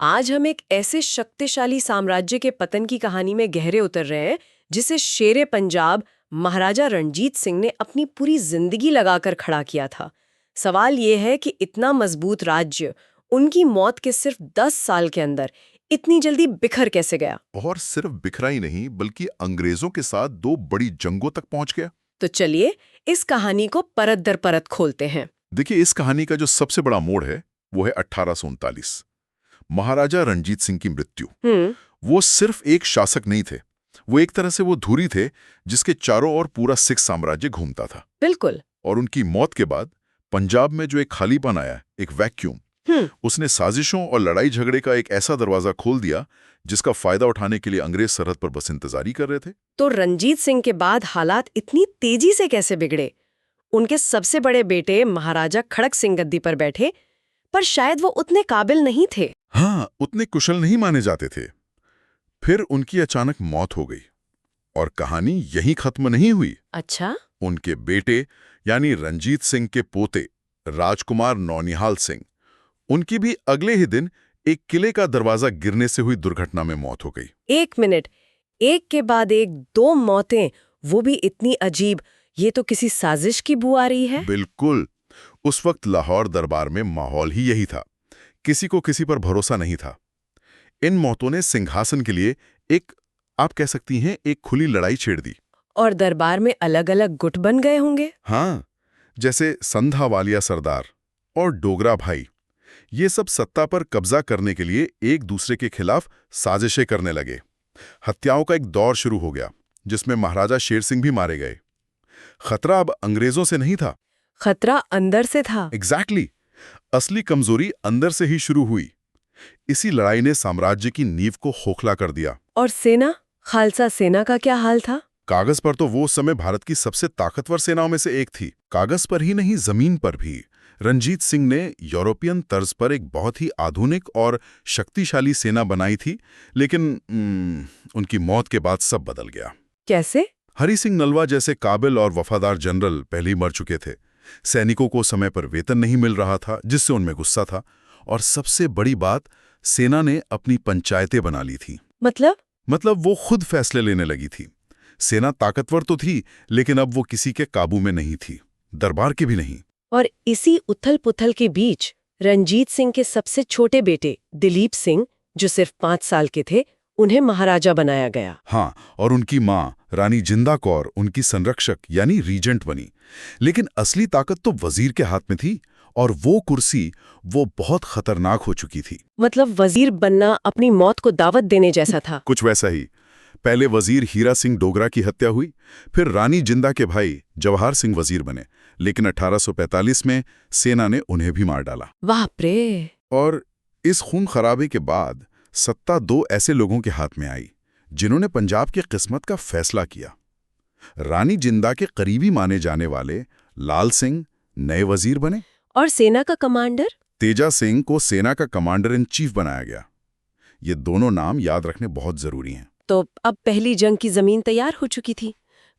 आज हम एक ऐसे शक्तिशाली साम्राज्य के पतन की कहानी में गहरे उतर रहे हैं जिसे शेरे पंजाब महाराजा रणजीत सिंह ने अपनी पूरी जिंदगी लगाकर खड़ा किया था। सवाल ये है कि इतना मजबूत राज्य उनकी मौत के सिर्फ 10 साल के अंदर इतनी जल्दी बिखर कैसे गया। और सिर्फ बिखरा ही नहीं बल्कि अंग्रेजों के साथ 2 बड़ी जंगों तक पहुंच गया। तो चलिए इस कहानी को परत दर परत खोलते हैं। देखिए, इस कहानी का जो सबसे बड़ा मोड़ है वो है 1839, महाराजा रणजीत सिंह की मृत्यु। वो सिर्फ एक शासक नहीं थे, वो एक तरह से वो धुरी थे जिसके चारों ओर पूरा सिख साम्राज्य घूमता था। बिल्कुल। और उनकी मौत के बाद पंजाब में जो एक खालीपन आया, एक वैक्यूम, उसने साजिशों और लड़ाई झगड़े का एक ऐसा दरवाजा खोल दिया जिसका फायदा उठाने के लिए अंग्रेज सरहद पर बस इंतजारी कर रहे थे। तो रणजीत सिंह के बाद हालात इतनी तेजी से कैसे बिगड़े? उनके सबसे बड़े बेटे महाराजा खड़क सिंह गद्दी पर बैठे, पर शायद वो उतने काबिल नहीं थे। हाँ, उतने कुशल नहीं माने जाते थे। फिर उनकी अचानक मौत हो गई और कहानी यहीं खत्म नहीं हुई। अच्छा। उनके बेटे यानी रणजीत सिंह के पोते राजकुमार नौनिहाल सिंह, उनकी भी अगले ही दिन एक किले का दरवाजा गिरने से हुई दुर्घटना में मौत हो गई। एक मिनट, एक के बाद एक 2 मौतें, वो भी इतनी अजीब। ये तो किसी साजिश की बू आ रही है। बिल्कुल। उस वक्त लाहौर दरबार में माहौल ही यही था, किसी को किसी पर भरोसा नहीं था। इन मौतों ने सिंहासन के लिए एक, आप कह सकती हैं, एक खुली लड़ाई छेड़ दी। और दरबार में अलग अलग गुट बन गए होंगे। हाँ, जैसे संधावालिया सरदार और डोगरा भाई, ये सब सत्ता पर कब्जा करने के लिए एक दूसरे के खिलाफ साजिशें करने लगे। हत्याओं का एक दौर शुरू हो गया जिसमें महाराजा शेर सिंह भी मारे गए। खतरा अब अंग्रेजों से नहीं था, खतरा अंदर से था। एग्जैक्टली। असली कमजोरी अंदर से ही शुरू हुई। इसी लड़ाई ने साम्राज्य की नींव को खोखला कर दिया। और सेना, खालसा सेना का क्या हाल था? कागज पर तो वो उस समय भारत की सबसे ताकतवर सेनाओं में से एक थी। कागज पर ही नहीं, जमीन पर भी रणजीत सिंह ने यूरोपियन तर्ज पर एक बहुत ही आधुनिक और शक्तिशाली सेना बनाई थी। लेकिन उनकी मौत के बाद सब बदल गया। कैसे? हरि सिंह नलवा जैसे काबिल और वफादार जनरल पहले ही मर चुके थे। सैनिकों को समय पर वेतन नहीं मिल रहा था, जिससे उनमें गुस्सा था। और सबसे बड़ी बात, सेना ने अपनी पंचायतें बना ली थी। मतलब वो खुद फैसले लेने लगी थी। सेना ताकतवर तो थी, लेकिन अब वो किसी के काबू में नहीं थी, दरबार के भी नहीं। और इसी उथल-पुथल के बीच रणजीत सिंह के सबसे छोटे बेटे दिलीप सिंह, जो सिर्फ 5 साल के थे, उन्हें महाराजा बनाया गया। हाँ, और उनकी माँ रानी जिंदा कौर उनकी संरक्षक यानी रीजेंट बनी। लेकिन असली ताकत तो वजीर के हाथ में थी, और वो कुर्सी वो बहुत खतरनाक हो चुकी थी। मतलब वजीर बनना अपनी मौत को दावत देने जैसा था। कुछ वैसा ही। पहले वजीर हीरा सिंह डोगरा की हत्या हुई, फिर रानी जिंदा के भाई जवाहर सिंह वजीर बने। लेकिन 1845 में सेना ने उन्हें भी मार डाला। बाप रे! और इस खून खराबे के बाद सत्ता 2 ऐसे लोगों के हाथ में आई जिन्होंने पंजाब की किस्मत का फैसला किया। रानी जिंदा के करीबी माने जाने वाले लाल सिंह नए वजीर बने, और सेना का कमांडर तेजा सिंह को सेना का कमांडर इन चीफ बनाया गया। ये दोनों नाम याद रखने बहुत जरूरी हैं। तो अब पहली जंग की जमीन तैयार हो चुकी थी।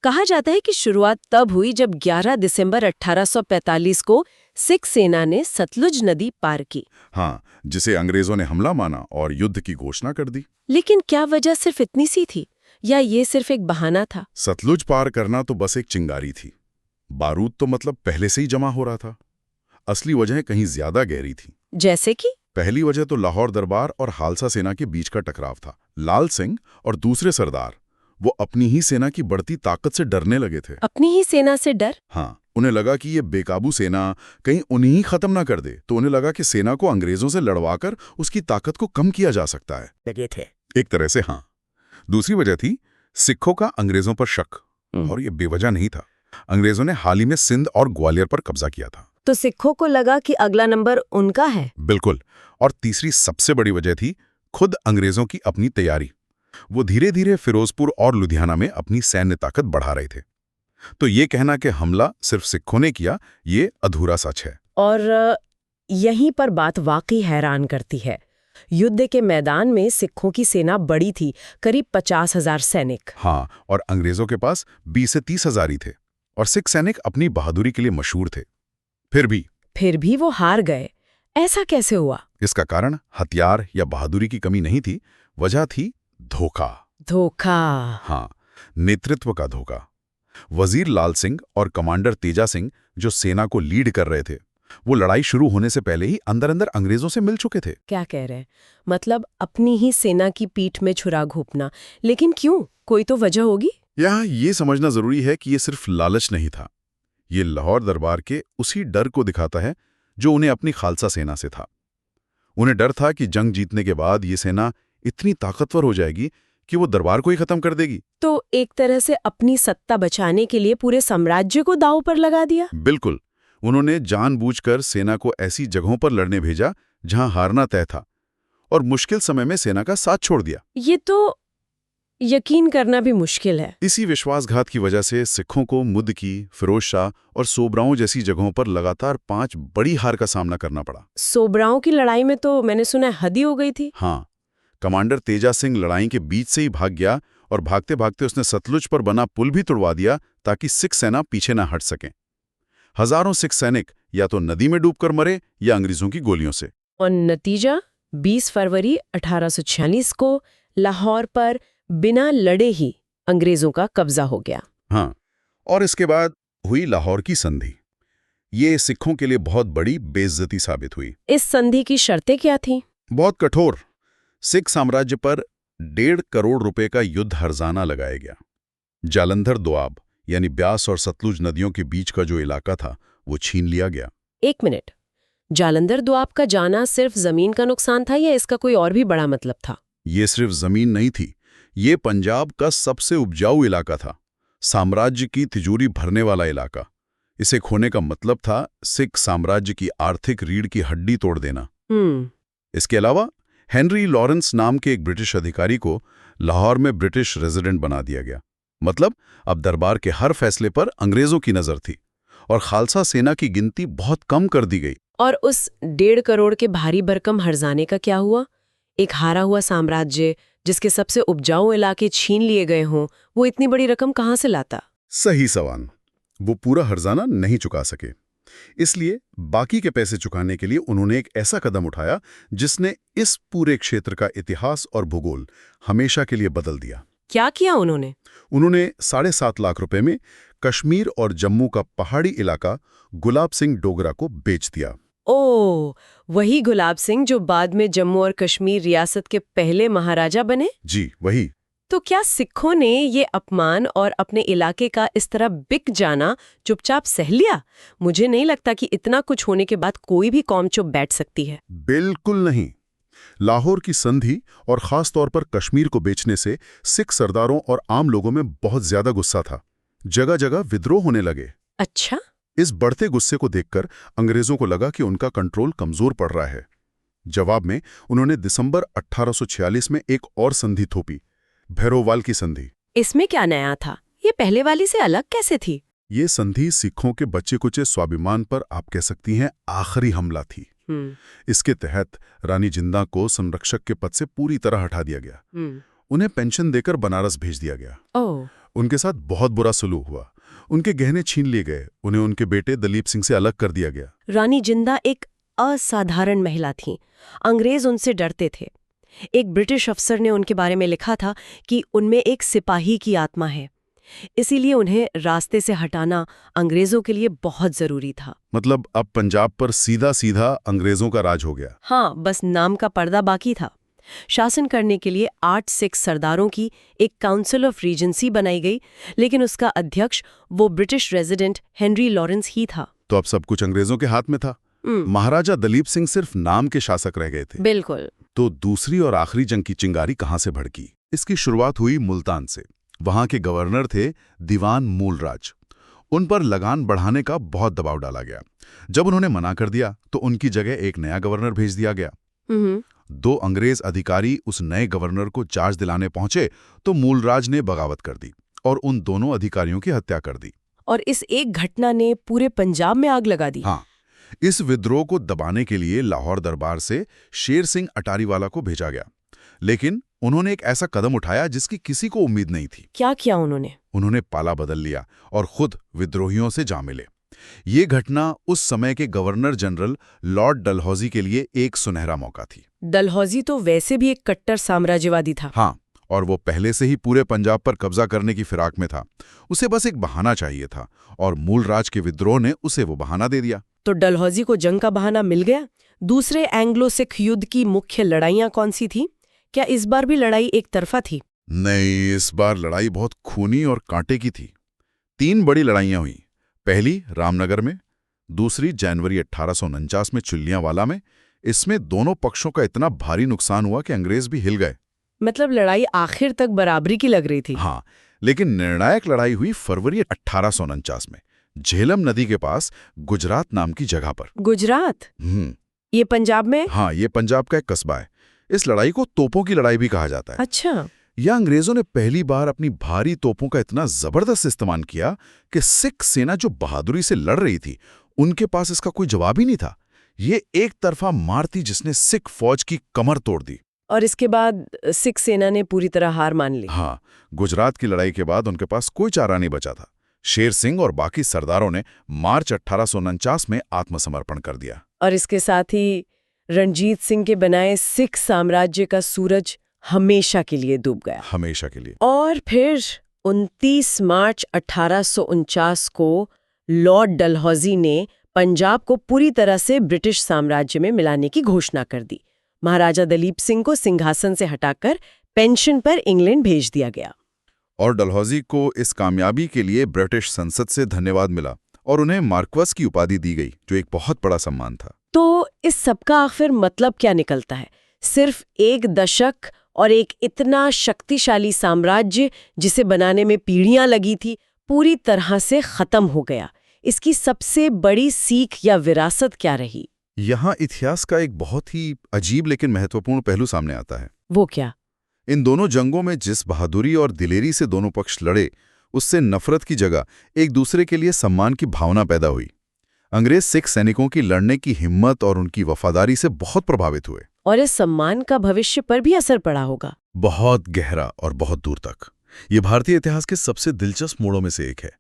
कहा जाता है कि शुरुआत तब हुई जब 11 दिसंबर 1845 को सिख सेना ने सतलुज नदी पार की। हाँ, जिसे अंग्रेजों ने हमला माना और युद्ध की घोषणा कर दी। लेकिन क्या वजह सिर्फ इतनी सी थी, या ये सिर्फ एक बहाना था? सतलुज पार करना तो बस एक चिंगारी थी। बारूद तो मतलब पहले से ही जमा हो रहा था। असली वजह कहीं ज्यादा गहरी थी। जैसे कि? पहली वजह तो लाहौर दरबार और खालसा सेना के बीच का टकराव था। लाल सिंह और दूसरे सरदार, वो अपनी ही सेना की बढ़ती ताकत से डरने लगे थे। अपनी ही सेना से डर? हाँ, उन्हें लगा कि ये बेकाबू सेना कहीं उन्हीं ही खत्म ना कर दे। तो उन्हें लगा कि सेना को अंग्रेजों से लड़वाकर उसकी ताकत को कम किया जा सकता है। लगे थे एक तरह से। हाँ, दूसरी वजह थी सिखों का अंग्रेजों पर शक। और ये बेवजह नहीं था। अंग्रेजों ने हाल ही में सिंध और ग्वालियर पर कब्जा किया था, तो सिखों को लगा कि अगला नंबर उनका है। बिल्कुल। और तीसरी सबसे बड़ी वजह थी खुद अंग्रेजों की अपनी तैयारी। वो धीरे धीरे फिरोजपुर और लुधियाना में अपनी सैन्य ताकत बढ़ा रहे थे। तो ये कहना कि हमला सिर्फ सिखों ने किया, ये अधूरा सच है। और यहीं पर बात वाकई हैरान करती है। युद्ध के मैदान में सिखों की सेना बड़ी थी, करीब 50,000 सैनिक। हाँ, और अंग्रेजों के पास 20 से 30,000 ही थे। और सिख सैनिक अपनी बहादुरी के लिए मशहूर थे। फिर भी वो हार गए। ऐसा कैसे हुआ? इसका कारण हथियार या बहादुरी की कमी नहीं थी, वजह थी धोखा। धोखा। हाँ, नेतृत्व का धोखा। वजीर लाल सिंह और कमांडर तेजा सिंह जो सेना को लीड कर रहे थे, वो लड़ाई शुरू होने से पहले ही अंदर अंदर अंग्रेजों से मिल चुके थे। क्या कह रहे हैं? मतलब अपनी ही सेना की पीठ में छुरा घोंपना। लेकिन क्यों? कोई तो वजह होगी। यहाँ ये समझना जरूरी है कि ये सिर्फ लालच नहीं था। ये लाहौर दरबार के उसी डर को दिखाता है जो उन्हें अपनी खालसा सेना से था। उन्हें डर था कि जंग जीतने के बाद ये सेना इतनी ताकतवर हो जाएगी कि वो दरबार को ही खत्म कर देगी। तो एक तरह से अपनी सत्ता बचाने के लिए पूरे साम्राज्य को दांव पर लगा दिया। बिल्कुल। उन्होंने जानबूझकर सेना को ऐसी जगहों पर लड़ने भेजा जहां हारना तय था, और मुश्किल समय में सेना का साथ छोड़ दिया। ये तो यकीन करना भी मुश्किल है। इसी विश्वासघात की वजह से सिखों को मुद्दकी, फिरोज शाह और सोबराओं जैसी जगहों पर लगातार 5 बड़ी हार का सामना करना पड़ा। सोबराओं की लड़ाई में तो मैंने सुना है हद ही हो गई थी। हाँ, कमांडर तेजा सिंह लड़ाई के बीच से ही भाग गया और भागते भागते उसने सतलुज पर बना पुल भी तुड़वा दिया ताकि सिख सेना पीछे न हट सके। हजारों सिख सैनिक या तो नदी में डूबकर मरे या अंग्रेजों की गोलियों से। और नतीजा 20 फरवरी 1846 को लाहौर पर बिना लड़े ही अंग्रेजों का कब्जा हो गया। हाँ, और इसके बाद हुई लाहौर की संधि। ये सिखों के लिए बहुत बड़ी बेइज्जती साबित हुई। इस संधि की शर्तें क्या थीं? बहुत कठोर। सिख साम्राज्य पर 1.5 करोड़ रुपए का युद्ध हर्जाना लगाया गया। जालंधर दोआब यानी ब्यास और सतलुज नदियों के बीच का जो इलाका था वो छीन लिया गया। एक मिनट, जालंधर दोआब का जाना सिर्फ जमीन का नुकसान था या इसका कोई और भी बड़ा मतलब था? ये सिर्फ जमीन नहीं थी, ये पंजाब का सबसे उपजाऊ इलाका था, साम्राज्य की तिजोरी भरने वाला इलाका। इसे खोने का मतलब था सिख साम्राज्य की आर्थिक रीढ़ की हड्डी तोड़ देना। इसके अलावा हेनरी लॉरेंस नाम के एक ब्रिटिश अधिकारी को लाहौर में ब्रिटिश रेजिडेंट बना दिया गया। मतलब अब दरबार के हर फैसले पर अंग्रेजों की नजर थी और खालसा सेना की गिनती बहुत कम कर दी गई। और उस 1.5 करोड़ के भारी भरकम हर्जाने का क्या हुआ? एक हारा हुआ साम्राज्य जिसके सबसे उपजाऊ इलाके छीन लिए गए हों, वो इतनी बड़ी रकम कहाँ से लाता? सही सवाल। वो पूरा हर्जाना नहीं चुका सके, इसलिए बाकी के पैसे चुकाने के लिए उन्होंने एक ऐसा कदम उठाया जिसने इस पूरे क्षेत्र का इतिहास और भूगोल हमेशा के लिए बदल दिया। क्या किया उन्होंने? उन्होंने 7.5 लाख रुपए में कश्मीर और जम्मू का पहाड़ी इलाका गुलाब सिंह डोगरा को बेच दिया। ओह, वही गुलाब सिंह जो बाद में जम्मू और कश्मीर रियासत के पहले महाराजा बने? जी, वही। तो क्या सिखों ने ये अपमान और अपने इलाके का इस तरह बिक जाना चुपचाप सह लिया? मुझे नहीं लगता कि इतना कुछ होने के बाद कोई भी कौम चुप बैठ सकती है। बिल्कुल नहीं। लाहौर की संधि और खास तौर पर कश्मीर को बेचने से सिख सरदारों और आम लोगों में बहुत ज्यादा गुस्सा था। जगह जगह विद्रोह होने लगे। अच्छा? इस बढ़ते गुस्से को देखकर अंग्रेजों को लगा कि उनका कंट्रोल कमजोर पड़ रहा है। जवाब में उन्होंने दिसंबर 1846 में एक और संधि थोपी, भैरोवाल की संधि। इसमें क्या नया था? ये पहले वाली से अलग कैसे थी? ये संधि सिखों के बच्चे कुचे स्वाभिमान पर आप कह सकती हैं आखिरी हमला थी। इसके तहत रानी जिंदा को संरक्षक के पद से पूरी तरह हटा दिया गया। उन्हें पेंशन देकर बनारस भेज दिया गया। उनके साथ बहुत बुरा सलूक हुआ। उनके गहने छीन लिए गए। उन्हें उनके बेटे दलीप सिंह से अलग कर दिया गया। रानी जिंदा एक असाधारण महिला थी। अंग्रेज उनसे डरते थे। एक ब्रिटिश अफसर ने उनके बारे में लिखा था कि उनमें एक सिपाही की आत्मा है। इसीलिए उन्हें रास्ते से हटाना अंग्रेजों के लिए बहुत जरूरी था। मतलब अब पंजाब पर सीधा सीधा अंग्रेजों का राज हो गया। हाँ, बस नाम का पर्दा बाकी था। शासन करने के लिए 8 सिख सरदारों की एक काउंसिल ऑफ रीजेंसी बनाई गई, लेकिन उसका अध्यक्ष वो ब्रिटिश रेजिडेंट हेनरी लॉरेंस ही था। तो अब सब कुछ अंग्रेजों के हाथ में था। महाराजा दलीप सिंह सिर्फ नाम के शासक रह गए थे। बिल्कुल। तो दूसरी और आखिरी जंग की चिंगारी कहां से भड़की? इसकी शुरुआत हुई मुल्तान से। वहां के गवर्नर थे दीवान मूलराज। उन पर लगान बढ़ाने का बहुत दबाव डाला गया। जब उन्होंने मना कर दिया तो उनकी जगह एक नया गवर्नर भेज दिया गया। 2 अंग्रेज अधिकारी उस नए गवर्नर को चार्ज दिलाने पहुंचे तो मूलराज ने बगावत कर दी और उन दोनों अधिकारियों की हत्या कर दी। और इस एक घटना ने पूरे पंजाब में आग लगा दी। हाँ, इस विद्रोह को दबाने के लिए लाहौर दरबार से शेर सिंह अटारीवाला को भेजा गया, लेकिन उन्होंने एक ऐसा कदम उठाया जिसकी किसी को उम्मीद नहीं थी। क्या किया उन्होंने? उन्होंने पाला बदल लिया और खुद विद्रोहियों से जा मिले। ये घटना उस समय के गवर्नर जनरल लॉर्ड डलहौजी के लिए एक सुनहरा मौका थी। डलहौजी तो वैसे भी एक कट्टर साम्राज्यवादी था। हाँ, और वो पहले से ही पूरे पंजाब पर कब्जा करने की फिराक में था। उसे बस एक बहाना चाहिए था, और मूलराज के विद्रोह ने उसे वो बहाना दे दिया। तो डलहौजी को जंग का बहाना मिल गया। दूसरे एंग्लो सिख युद्ध की मुख्य लड़ाइयां कौन सी थी? क्या इस बार भी लड़ाई एक तरफा थी? नहीं, इस बार लड़ाई बहुत खूनी और कांटे की थी। 3 बड़ी लड़ाइयां हुई। पहली रामनगर में, दूसरी जनवरी 1849 में चिल्लियांवाला में। इसमें दोनों पक्षों का इतना भारी नुकसान हुआ कि अंग्रेज भी हिल गए। मतलब लड़ाई आखिर तक बराबरी की लग रही थी। हाँ, लेकिन निर्णायक लड़ाई हुई फरवरी 1849 में, झेलम नदी के पास गुजरात नाम की जगह पर। गुजरात? ये पंजाब में? हाँ, ये पंजाब का एक कस्बा है। इस लड़ाई को तोपों की लड़ाई भी कहा जाता है। अच्छा। यह अंग्रेजों ने पहली बार अपनी भारी तोपों का इतना जबरदस्त इस्तेमाल किया कि सिख सेना जो बहादुरी से लड़ रही थी, उनके पास इसका कोई जवाब ही नहीं था। ये एक तरफा मार थी जिसने सिख फौज की कमर तोड़ दी। और इसके बाद सिख सेना ने पूरी तरह हार मान ली। हाँ, गुजरात की लड़ाई के बाद उनके पास कोई चारा नहीं बचा था। शेर सिंह और बाकी सरदारों ने मार्च 1849 में आत्मसमर्पण कर दिया। और इसके साथ ही रणजीत सिंह के बनाए सिख साम्राज्य का सूरज हमेशा के लिए डूब गया। हमेशा के लिए। और फिर 29 मार्च 1849 को लॉर्ड डलहौजी ने पंजाब को पूरी तरह से ब्रिटिश साम्राज्य में मिलाने की घोषणा कर दी। महाराजा दलीप सिंह को सिंहासन से हटाकर पेंशन पर इंग्लैंड भेज दिया गया। और डलहौजी को इस कामयाबी के लिए ब्रिटिश संसद से धन्यवाद मिला और उन्हें मार्क्वेस की उपाधि दी गई, जो एक बहुत बड़ा सम्मान था। तो इस सबका आखिर मतलब क्या निकलता है? सिर्फ एक दशक और एक इतना शक्तिशाली साम्राज्य जिसे बनाने में पीढ़ियां लगी थी, पूरी तरह से खत्म हो गया। इसकी सबसे बड़ी सीख या विरासत क्या रही? यहाँ इतिहास का एक बहुत ही अजीब लेकिन महत्वपूर्ण पहलू सामने आता है। वो क्या? इन दोनों जंगों में जिस बहादुरी और दिलेरी से दोनों पक्ष लड़े, उससे नफरत की जगह एक दूसरे के लिए सम्मान की भावना पैदा हुई। अंग्रेज सिख सैनिकों की लड़ने की हिम्मत और उनकी वफादारी से बहुत प्रभावित हुए। और इस सम्मान का भविष्य पर भी असर पड़ा होगा। बहुत गहरा और बहुत दूर तक। ये भारतीय इतिहास के सबसे दिलचस्प मोड़ों में से एक है।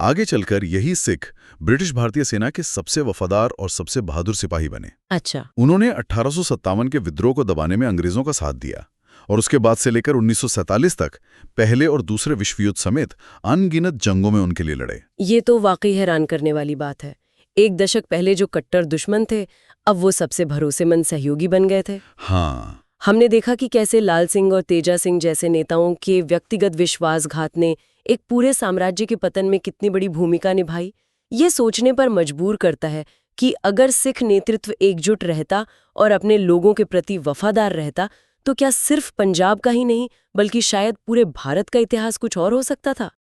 आगे चलकर यही सिख ब्रिटिश भारतीय सेना के सबसे वफादार और सबसे बहादुर सिपाही बने। अच्छा। उन्होंने 1857 के विद्रोह को दबाने में अंग्रेजों का साथ दिया, और उसके बाद से लेकर 1947 तक पहले और दूसरे विश्व युद्ध समेत अनगिनत जंगों में उनके लिए लड़े। ये तो वाकई हैरान करने वाली बात है। एक दशक पहले जो कट्टर दुश्मन थे, अब वो सबसे भरोसेमंद सहयोगी बन गए थे। हाँ, हमने देखा कि कैसे लाल सिंह और तेजा सिंह जैसे नेताओं के व्यक्तिगत विश्वासघात ने एक पूरे साम्राज्य के पतन में कितनी बड़ी भूमिका निभाई। ये सोचने पर मजबूर करता है कि अगर सिख नेतृत्व एकजुट रहता और अपने लोगों के प्रति वफादार रहता, तो क्या सिर्फ पंजाब का ही नहीं बल्कि शायद पूरे भारत का इतिहास कुछ और हो सकता था।